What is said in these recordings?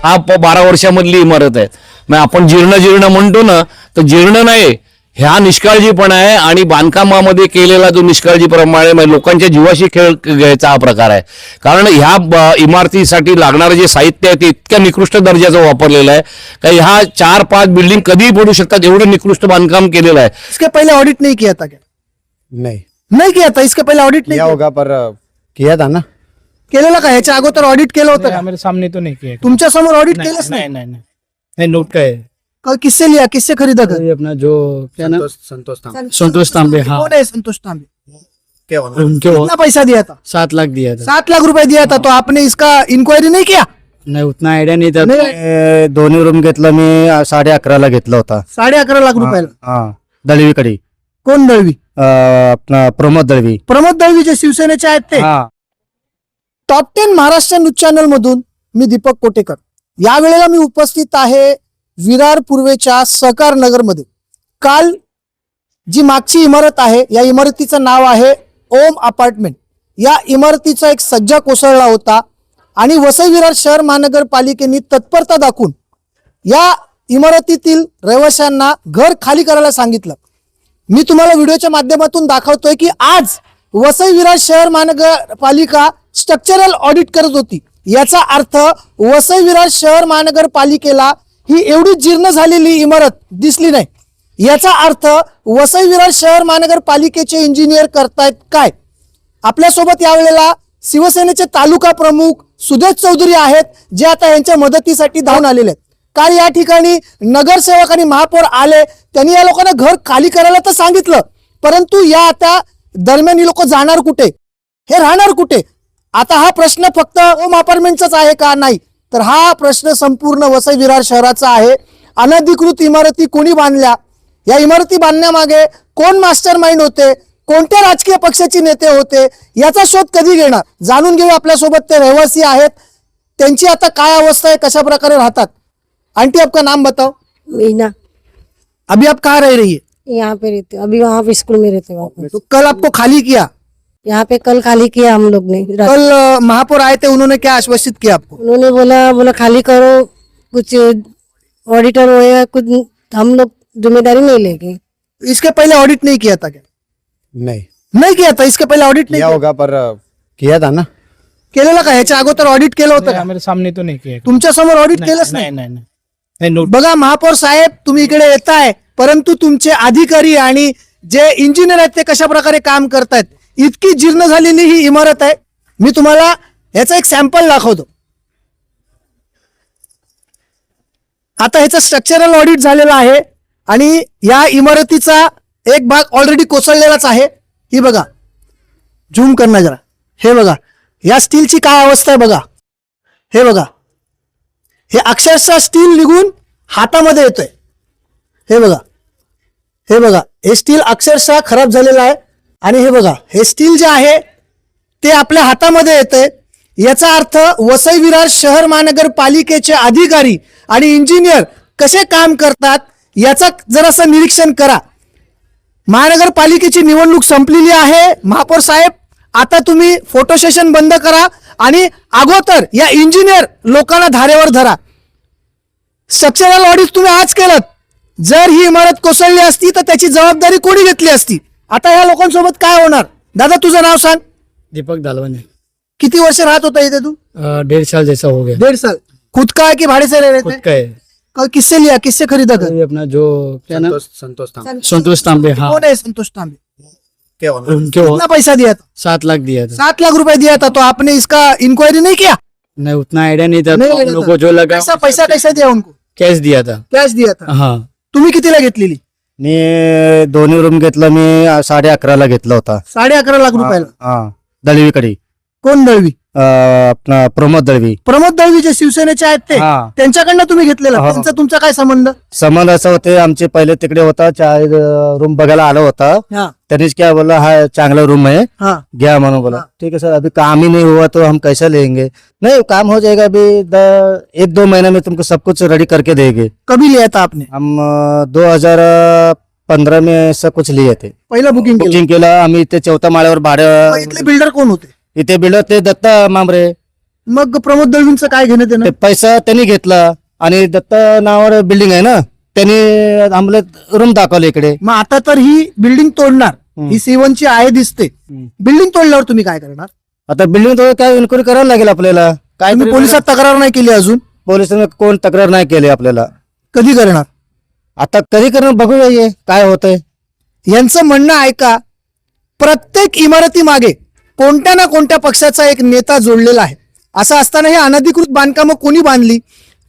हा 12 वर्षामधली इमारत आहे. मग आपण जीर्ण जीर्ण म्हणतो ना, तर जीर्ण नाही, ह्या निष्काळजीपणा आहे. आणि बांधकामामध्ये केलेला जो निष्काळजीप्रमाणे म्हणजे लोकांच्या जीवाशी खेळ घ्यायचा हा प्रकार आहे. कारण ह्या इमारतीसाठी लागणारं जे साहित्य आहे ते इतक्या निकृष्ट दर्जाचं वापरलेलं आहे का ह्या 4-5 बिल्डिंग कधीही पडू शकतात एवढं निकृष्ट बांधकाम केलेलं आहे. इसके पहले ऑडिट नहीं किया था क्या? नहीं किया था. इसके पहले ऑडिट नहीं किया होगा पर किया था ना. केलेलं का? ह्याच्या अगोदर ऑडिट केलं होतं का? मेरे सामने तो नहीं किया. तुमच्या समोर ऑडिट केलंच नहीं नाही? नहीं नहीं नहीं नोट का है. कल किससे लिया, किससे खरीदा कर? ये अपना जो क्या नाम संतोष था. संतोष तांबे. हाँ कौन है संतोष तांबे? उनके वो कितना पैसा दिया था? 7 लाख दिया था. 7 लाख रुपए दिया था. तो आपने इसका इंक्वायरी नहीं किया? नाही उतना आयडिया नाही था. दोन्ही रूम घेतला मी 11.5 घेतला होता. 11.5 लाख रुपयाला. हा दळवीकडे. कोण दळवी? आपला प्रमोद दळवी. प्रमोद दळवी जे शिवसेनेचे आहेत ते. हा टॉप 10 महाराष्ट्र न्यूज चॅनल मधून मी दीपक कोटेकर. यावेळेला मी उपस्थित आहे विरार पूर्वेच्या सहकार नगर मध्ये. काल जी मागची इमारत आहे या इमारतीचं नाव आहे ओम अपार्टमेंट. या इमारतीचा एक सज्जा कोसळला होता आणि वसई विरार शहर महानगरपालिकेने तत्परता दाखवून या इमारतीतील रहिवाशांना घर खाली करायला सांगितलं. मी तुम्हाला व्हिडिओच्या माध्यमातून दाखवतोय की आज वसई विरार शहर महानगरपालिका स्ट्रक्चरल ऑडिट करत होती. याचा अर्थ वसई विरार शहर महानगरपालिकेला ही एवढी जीर्ण झालेली इमारत दिसली नाही. याचा अर्थ वसई विरार शहर महानगरपालिकेचे इंजिनियर करतायत काय? आपल्यासोबत यावेळेला शिवसेनेचे तालुका प्रमुख सुदेश चौधरी आहेत जे आता यांच्या मदतीसाठी धावून आलेले आहेत. काल या ठिकाणी नगरसेवक आणि महापौर आले, त्यांनी या लोकांना घर खाली करायला तर सांगितलं, परंतु या आता दरम्यान ही लोक जाणार कुठे, हे राहणार कुठे? आता हा प्रश्न फक्त ओम अपार्टमेंटचाच आहे का? नाही, तर हा प्रश्न संपूर्ण वसई विरार शहराचा आहे. अनधिकृत इमारती कोणी बांधल्या, या इमारती बांधण्यामागे कोण मास्टर माइंड होते, कोणत्या राजकीय पक्षाचे नेते होते, याचा शोध कधी घेणार? जाणून घेऊ. आपल्यासोबत ते रहिवासी आहेत, त्यांची आता काय अवस्था आहे, कशा प्रकारे राहतात. आंटी आपका नाम बताओ. मीना. अभी आप कहाँ रह रही है? यहाँ पे रहते, अभी वहाँ पे स्कूल में रहते वहाँ पे. तो कल आपको खाली किया, यहाँ पे कल खाली किया हम लोग ने. कल महापौर आए थे, उन्होंने क्या आश्वासित किया आपको? उन्होंने बोला खाली करो, कुछ ऑडिटर होएगा, कुछ हम लोग जिम्मेदारी नहीं लेंगे. इसके पहले ऑडिट नहीं किया था क्या? नहीं किया था. इसके पहले ऑडिट नहीं किया होगा पर किया था ना. केलेलं का? ह्याच्या अगोदर ऑडिट केलं होतं का? मेरे सामने तो नहीं किया. तुमच्या समोर ऑडिट केलंच नाही? नहीं नहीं नहीं नोट. बघा महापौर साहेब, तुम्ही इकडे येताय, परंतु तुमचे अधिकारी आणि जे इंजिनियर आहेत ते कशा प्रकारे काम करतायत. इतकी जीर्ण झालेली ही इमारत आहे. मी तुम्हाला याचा एक सॅम्पल दाखवतो. आता ह्याचं स्ट्रक्चरल ऑडिट झालेलं आहे आणि या इमारतीचा एक भाग ऑलरेडी कोसळलेलाच आहे. ही बघा, झूम करणं जरा. हे बघा, या स्टीलची काय अवस्था आहे बघा. हे बघा, हे अक्षरशः स्टील निघून हातामध्ये येतोय. हे बघा, हे बघा, हे स्टील अक्षरशः खराब झालेलं आहे. आणि हे बघा, हे स्टील जे आहे ते आपल्या हातामध्ये येतंय. याचा अर्थ वसई विरार शहर महानगरपालिकेचे अधिकारी आणि इंजिनियर कसे काम करतात याचा जरासं निरीक्षण करा. महानगरपालिकेची निवडणूक संपलेली आहे. महापौर साहेब, आता तुम्ही फोटो सेशन बंद करा आणि अगोदर या इंजिनियर लोकांना धारेवर धरा. स्ट्रक्चरल ऑडिट तुम्ही आज केलं, जर ही इमारत कोसळली असती तर त्याची जबाबदारी कोणी घेतली असती? आता या लोकांसोबत काय होणार? दादा, तुझं नाव सांग. दीपक दालवाने. किती वर्ष राहत होता इथे तू? 1.5 साल जैसा हो गया. 1.5 साल. खुद का है कि भाड़े से रह रहे खुद थे? का है. कल किससे लिया, किससे खरीदा कर? ये अपना जो क्या नाम संतोष था. संतोष तांबे. हाँ कौन है संतोष तांबे? उनके वो कितना पैसा दिया था? 7 लाख दिया था. 7 लाख रुपए दिया था. तो आपने इसका इंक्वायरी नहीं किया? नहीं उतना आइडिया नहीं था. नहीं तो हम लगा लोग था. को जो लगा पैसा कैसा दिया उनको? कैश दिया था. कॅश दिया था. हाँ तुम्ही कितीला घेतलेली? मी दोन्ही रूम घेतला मी 11.5 घेतला होता. 11.5 लाख रुपयाला. हा दळवीकडे. कोण दळवी? आपला प्रमोद दळवी. प्रमोद दळवी जे शिवसेनेचे आहेत ते, हा. त्यांच्याकडनं तुम्ही घेतलेला. हा. त्यांचा तुमचा काय संबंध? संबंध असं होते, आमचे पहिले तिकडे होता, 4 रूम बघायला आला होता. हा त्यांनीच क्या बोला, हा चांगला रूम है, हा गया मनो बोला. हाँ। ठीक है सर, अभी काम ही नहीं हुआ तो हम कैसे लेंगे? नहीं, काम हो जाएगा अभी 1-2 महीने में तुमको सब कुछ रेडी करके देंगे. कभी लिया था आपने? हम 2015 में ऐसा कुछ लिए थे. पहिलं बुकिंग केलं. बुकिंग केलं आम्ही. इथे 4थ्या माळ्यावर मग भाडं. इथले बिल्डर कोण होते? इथे बिल्डर ते दत्ता मांबरे. मग प्रमोद दळवींचं काय घेणं ते देणं? पैसा त्यांनी घेतला आणि दत्त नावावर बिल्डिंग आहे ना, त्यांनी आम्हाला रूम दाखवले इकडे. मग आता तर ही बिल्डिंग तोडणार, ही C1 ची आहे दिसते. बिल्डिंग तोडल्यावर तुम्ही काय करणार? आता बिल्डिंग तो काय इन्क्वायरी करायला लागेल आपल्याला. काय तुम्ही पोलिसात तक्रार नाही केली अजून? पोलिसांनी कोण तक्रार नाही केली आपल्याला. कधी करणार? आता कधी करणार बघूया हे काय होतंय. यांचं म्हणणं ऐका, प्रत्येक इमारती मागे कोणत्या ना कोणत्या पक्षाचा एक नेता जोडलेला आहे. असं असताना हे अनधिकृत बांधकामं कोणी बांधली,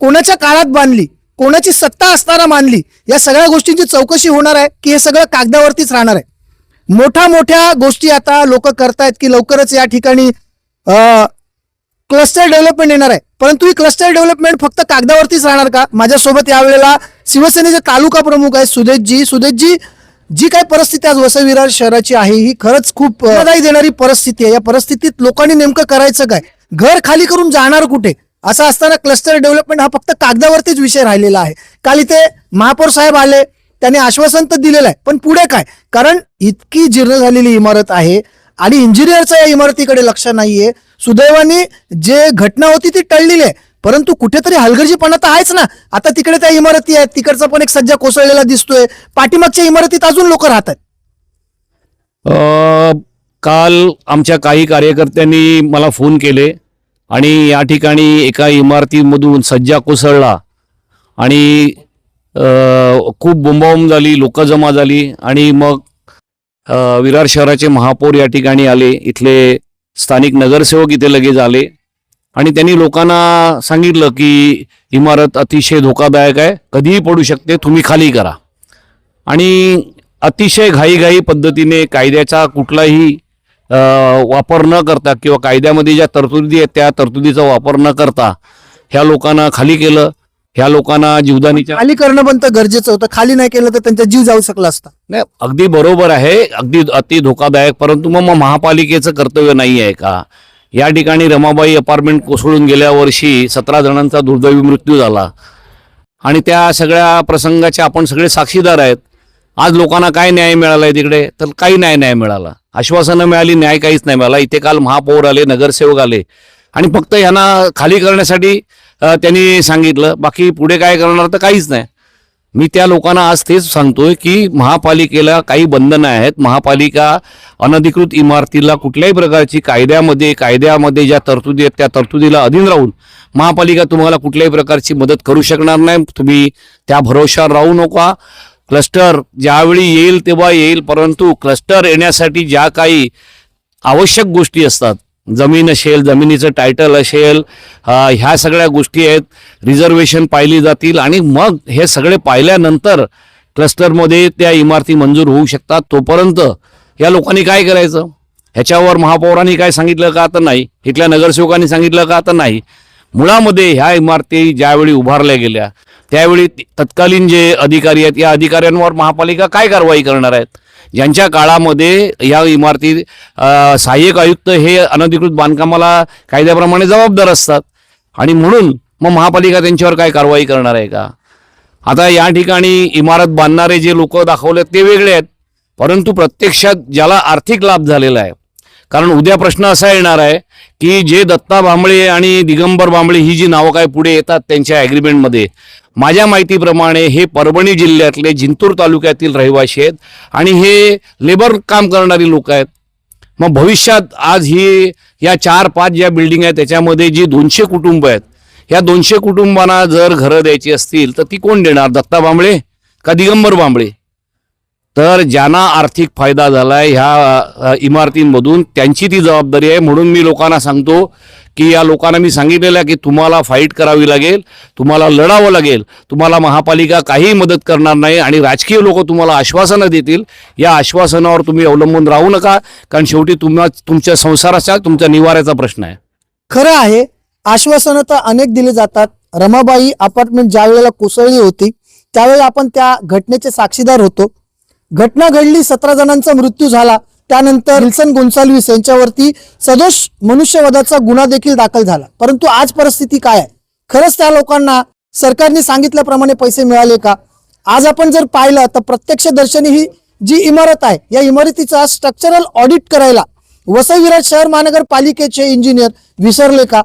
कोणाच्या काळात बांधली, कोणाची सत्ता असताना बांधली, या सगळ्या गोष्टींची चौकशी होणार आहे की हे सगळं कागदावरतीच राहणार आहे? मोठ्या गोष्टी आता लोक करतायत की लवकरच या ठिकाणी क्लस्टर डेव्हलपमेंट येणार आहे, परंतु ही क्लस्टर डेव्हलपमेंट फक्त कागदावरतीच राहणार का? माझ्यासोबत यावेळेला शिवसेनेचे तालुका प्रमुख आहेत सुदेशजी. जी काय परिस्थिती आज वसई विरार शहराची आहे ही खरंच खूप वेदनादायी देणारी परिस्थिती आहे. या परिस्थितीत लोकांनी नेमकं करायचं काय? घर खाली करून जाणार कुठे? असं असताना क्लस्टर डेव्हलपमेंट हा फक्त कागदावरतीच विषय राहिलेला आहे. काल इथे महापौर साहेब आले, त्यांनी आश्वासन तर दिलेलं आहे, पण पुढे काय? कारण इतकी जीर्ण झालेली इमारत आहे आणि इंजिनियरचं या इमारतीकडे लक्ष नाहीये. सुदैवाने जे घटना होती ती टळलेली आहे, परंतु कुठेतरी हलगर्जीपणा तर आहेच ना. आता तिकडे त्या इमारती आहेत, तिकडचा पण एक सज्जा कोसळलेला दिसतोय, पाठीमागच्या इमारतीत अजून लोक राहतात. काल आमच्या काही कार्यकर्त्यांनी मला फोन केले आणि या ठिकाणी एका इमारतीमधून सज्जा कोसळला आणि खूप बोंबाबोंब झाली, लोक जमा झाली आणि मग विरार शहराचे महापौर या ठिकाणी आले, इथले स्थानिक नगरसेवक इथे लगेच आले आणि त्यांनी लोकांना सांगितलं की इमारत अतिशय धोकादायक आहे, कधीही पडू शकते, तुम्ही खाली करा. आणि अतिशय घाईघाई पद्धतीने कायद्याचा कुठलाही वापर न करता किंवा कायद्यामध्ये ज्या तरतुदी आहेत त्या तरतुदीचा वापर न करता ह्या लोकांना खाली केलं. ह्या लोकांना जीवदानीच्या खाली करणं पण तर गरजेचं होतं, खाली नाही केलं तर त्यांचा जीव जाऊ शकला असता. नाही, अगदी बरोबर आहे, अगदी अति धोकादायक, परंतु मग महापालिकेचं कर्तव्य नाही आहे का? या ठिकाणी रमाबाई अपार्टमेंट कोसळून गेल्या वर्षी 17 जणांचा दुर्दैवी मृत्यू झाला आणि त्या सगळ्या प्रसंगाचे आपण सगळे साक्षीदार आहेत. आज लोकांना काय न्याय मिळालाय तिकडे? तर काही नाही मिळाला. आश्वासनं मिळाली, न्याय काहीच नाही मिळाला. इथे काल महापौर आले, नगरसेवक आले आणि फक्त यांना खाली करण्यासाठी त्यांनी सांगितलं, बाकी पुढे काय करणार तर काहीच नाही. मी त्या लोकांना आज तेच सांगतोय की महापालिकेला काही बंधनं आहेत. महापालिका अनधिकृत इमारतीला कुठल्याही प्रकारची कायद्यामध्ये ज्या तरतुदी आहेत त्या तरतुदीला अधीन राहून महापालिका तुम्हाला कुठल्याही प्रकारची मदत करू शकणार नाही. तुम्ही त्या भरोशावर राहू नका. क्लस्टर ज्यावेळी येईल तेव्हा येईल, परंतु क्लस्टर येण्यासाठी ज्या काही आवश्यक गोष्टी असतात, जमीन असेल, जमिनीचं टायटल असेल, ह्या सगळ्या गोष्टी आहेत, रिझर्वेशन पाहिली जातील आणि मग हे सगळे पाहिल्यानंतर क्लस्टरमध्ये त्या इमारती मंजूर होऊ शकतात. तोपर्यंत या लोकांनी काय करायचं? ह्याच्यावर महापौरांनी काय सांगितलं का? तर नाही. इथल्या नगरसेवकांनी सांगितलं का? तर नाही. मुळामध्ये ह्या इमारती ज्यावेळी उभारल्या गेल्या त्यावेळी तत्कालीन जे अधिकारी आहेत या अधिकाऱ्यांवर महापालिका काय कारवाई करणार आहेत? ज्यांच्या काळामध्ये या इमारती सहाय्यक आयुक्त हे अनधिकृत बांधकामाला कायद्याप्रमाणे जबाबदार असतात आणि म्हणून मग महापालिका त्यांच्यावर काय कारवाई करणार आहे का? आता या ठिकाणी इमारत बांधणारे जे लोक दाखवले ते वेगळे आहेत, परंतु प्रत्यक्षात ज्याला आर्थिक लाभ झालेला आहे, कारण उद्या प्रश्न असा येणार आहे की जे दत्ता भांबळे आणि दिगंबर भांबळे ही जी नावं काय पुढे येतात त्यांच्या ॲग्रीमेंटमध्ये, माझ्या माहितीप्रमाणे हे परभणी जिल्ह्यातले जिंतूर तालुक्यातील रहिवासी आहेत आणि हे लेबर काम करणारी लोक आहेत. मग भविष्यात आज ही या 4-5 ज्या बिल्डिंग आहेत त्याच्यामध्ये जी 200 कुटुंब आहेत, या 200 कुटुंबांना जर घरं द्यायची असतील तर ती कोण देणार? दत्ता भांबळे का दिगंबर भांबळे? तर ज्यांना आर्थिक फायदा झालाय ह्या इमारतींमधून त्यांची ती जबाबदारी आहे. म्हणून मी लोकांना सांगतो की या लोकांना मी सांगितलेलं आहे की तुम्हाला फाईट करावी लागेल, तुम्हाला लढावं लागेल. तुम्हाला महापालिका काही मदत करणार नाही आणि राजकीय लोक तुम्हाला आश्वासनं देतील. या आश्वासनावर तुम्ही अवलंबून राहू नका, कारण शेवटी तुमच्या संसाराचा, तुमच्या निवाऱ्याचा प्रश्न आहे. खरं आहे, आश्वासनं तर अनेक दिले जातात. रमाबाई अपार्टमेंट ज्या वेळेला कोसळली होती त्यावेळेला आपण त्या घटनेचे साक्षीदार होतो. घटना घडली, 17 जणांचा मृत्यू झाला. त्यानंतर विल्सन गोन्साल्विस यांच्यावरती सदोष मनुष्यवधाचा गुन्हा देखील दाखल झाला. परंतु आज परिस्थिती काय आहे? खरंच त्या लोकांना सरकारने सांगितल्याप्रमाणे पैसे मिळाले का? आज आपण जर पाहिलं तर प्रत्यक्षदर्शनी ही जी इमारत आहे या इमारतीचा स्ट्रक्चरल ऑडिट करायला वसई विरार शहर महानगरपालिकेचे इंजिनियर विसरले का?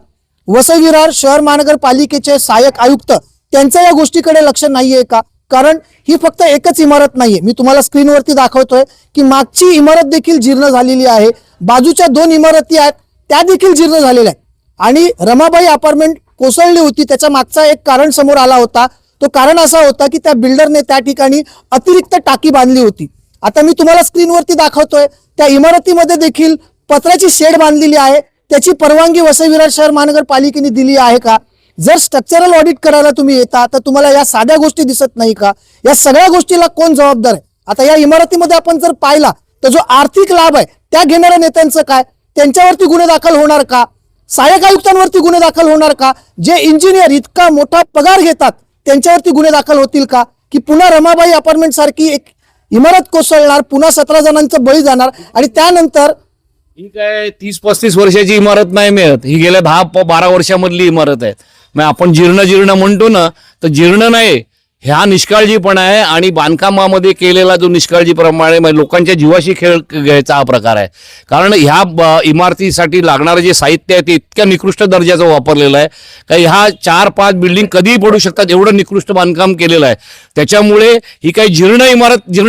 वसई विरार शहर महानगरपालिकेचे सहाय्यक आयुक्त त्यांचं या गोष्टीकडे लक्ष नाहीये का? कारण ही फक्त एकच इमारत नाहीये, मी तुम्हाला स्क्रीनवरती दाखवतोय की मागची इमारत देखील जीर्ण झालेली आहे, बाजूच्या 2 इमारती आहेत त्या देखील जीर्ण झालेल्या आहेत आणि रमाबाई अपार्टमेंट कोसळली होती. त्याच्या मागचा एक कारण समोर आला होता. तो कारण असा होता की त्या बिल्डरने त्या ठिकाणी अतिरिक्त टाकी बांधली होती. आता मी तुम्हाला स्क्रीनवरती दाखवतोय त्या इमारतीमध्ये देखील पत्र्याची शेड बांधलेली आहे. त्याची परवानगी वसई विरार शहर महानगरपालिकेने दिली आहे का? जर स्ट्रक्चरल ऑडिट करायला तुम्ही येता तर तुम्हाला या साध्या गोष्टी दिसत नाही का? या सगळ्या गोष्टीला कोण जबाबदार आहे? आता या इमारतीमध्ये आपण जर पाहिला तर जो आर्थिक लाभ आहे त्या घेणाऱ्या नेत्यांचं काय? त्यांच्यावरती गुन्हे दाखल होणार का? सहाय्यक आयुक्तांवरती गुन्हे दाखल होणार का? जे इंजिनियर इतका मोठा पगार घेतात त्यांच्यावरती गुन्हे दाखल होतील का? की पुन्हा रमाबाई अपार्टमेंट सारखी एक इमारत कोसळणार, पुन्हा 17 जणांचं बळी जाणार आणि त्यानंतर ही काय 30-35 वर्षाची इमारत नाही मिळत, ही गेल्या 10-12 वर्षामधली इमारत आहे. मग आपण जीर्ण म्हणतो ना, तर जीर्ण नाही, ह्या निष्काळजीपणा आहे आणि बांधकामामध्ये केलेला जो निष्काळजीप्रमाणे म्हणजे लोकांच्या जीवाशी खेळ घ्यायचा हा प्रकार आहे. कारण ह्या इमारतीसाठी लागणारं जे साहित्य आहे ते इतक्या निकृष्ट दर्जाचं वापरलेलं आहे का ह्या 4-5 बिल्डिंग कधीही पडू शकतात एवढं निकृष्ट बांधकाम केलेलं आहे. त्याच्यामुळे ही काही जीर्ण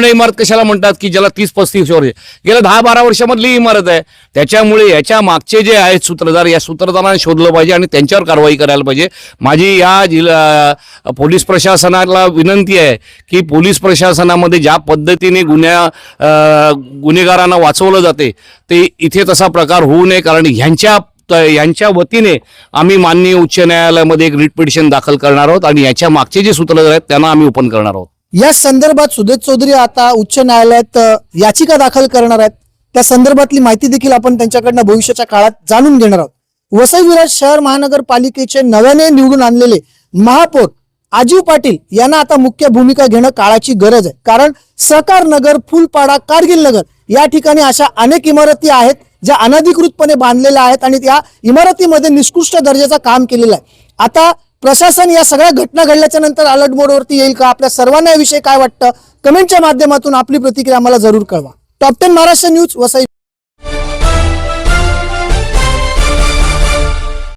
इमारत कशाला म्हणतात की ज्याला 30-35 वर्ष गेल्या 10-12 वर्षामधली इमारत आहे. त्याच्यामुळे याच्या मागचे जे आहेत सूत्रधार, या सूत्रधारांना शोधलं पाहिजे आणि त्यांच्यावर कारवाई करायला पाहिजे. माझी या पोलीस प्रशासनाला विनंती आहे की पोलीस प्रशासनामध्ये ज्या पद्धतीने गुन्हेगारांना वाचवलं जाते ते इथे तसा प्रकार होऊ नये. कारण यांच्या वतीने आम्ही माननीय उच्च न्यायालयामध्ये एक रिट पिटिशन दाखल करणार आहोत आणि याच्या मागचे जे सूत्रधार आहेत त्यांना आम्ही ओपन करणार आहोत. या संदर्भात सुदेश चौधरी आता उच्च न्यायालयात याचिका दाखल करणार आहेत. त्या संदर्भातली माहिती देखील आपण त्यांच्याकडनं भविष्याच्या काळात जाणून घेणार आहोत. वसई विरार शहर महानगरपालिकेचे नव्याने निवडून आणलेले महापौर आजीव पाटील यांना आता मुख्य भूमिका घेणं काळाची गरज आहे. कारण सहकार नगर, फुलपाडा, कारगिल नगर या ठिकाणी अशा अनेक इमारती आहेत ज्या अनधिकृतपणे बांधलेल्या आहेत आणि त्या इमारतीमध्ये निकृष्ट दर्जाचं काम केलेलं आहे. आता प्रशासन या सगळ्या घटना घडल्याच्या नंतर अलर्ट मोडवरती येईल का? आपल्या सर्वांना याविषयी काय वाटतं? कमेंटच्या माध्यमातून आपली प्रतिक्रिया आम्हाला जरूर कळवा. Top 10 Maharashtra news Vasai.